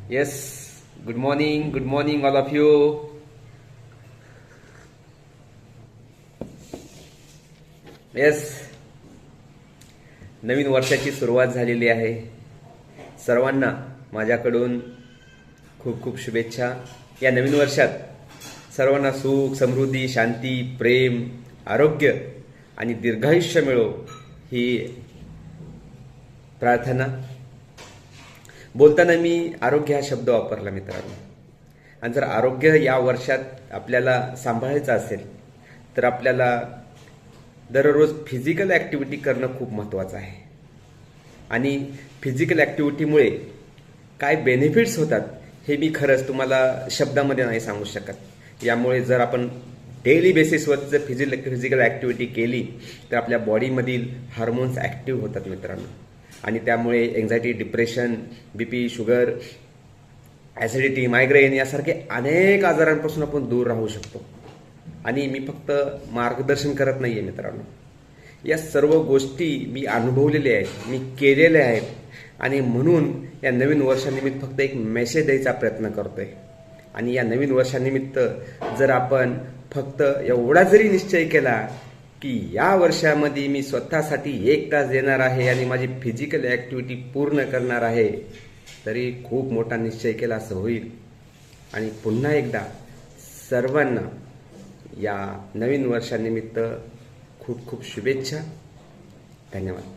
Yes, good morning, all of you. Yes, नवीन वर्षाची सुरुवात झालेली आहे. सर्वांना माझ्याकडून खूप खूप शुभेच्छा. या नवीन वर्षात सर्वांना सुख, समृद्धी, शांती, प्रेम, आरोग्य आणि दीर्घायुष्य मिळो ही प्रार्थना. बोलताना मी आरोग्य हा शब्द वापरला मित्रांनो. आणि जर आरोग्य या वर्षात आपल्याला सांभाळायचं असेल तर आपल्याला दररोज फिजिकल ॲक्टिव्हिटी करणं खूप महत्त्वाचं आहे. आणि फिजिकल ॲक्टिव्हिटीमुळे काय बेनिफिट्स होतात हे मी खरंच तुम्हाला शब्दामध्ये नाही सांगू शकत. यामुळे जर आपण डेली बेसिसवर जर फिजिकल ॲक्टिव्हिटी केली तर आपल्या बॉडीमधील हार्मोन्स ॲक्टिव्ह होतात मित्रांनो. आणि त्यामुळे anxiety, depression, BP, sugar, acidity, migraine यासारखे अनेक आजारांपासून आपण दूर राहू शकतो. आणि मी फक्त मार्गदर्शन करत नाही आहे मित्रांनो, या सर्व गोष्टी मी अनुभवलेल्या आहेत, मी केलेल्या आहेत. आणि म्हणून या नवीन वर्षानिमित्त फक्त एक मेसेज द्यायचा प्रयत्न करतोय. आणि या नवीन वर्षानिमित्त जर आपण फक्त एवढा जरी निश्चय केला की या वर्षामध्ये मी स्वतःसाठी 1 तास देणार आहे आणि माझी फिजिकल ॲक्टिव्हिटी पूर्ण करणार आहे, तरी खूप मोठा निश्चय केला असं होईल. आणि पुन्हा एकदा सर्वांना या नवीन वर्षानिमित्त खूप खूप शुभेच्छा. धन्यवाद.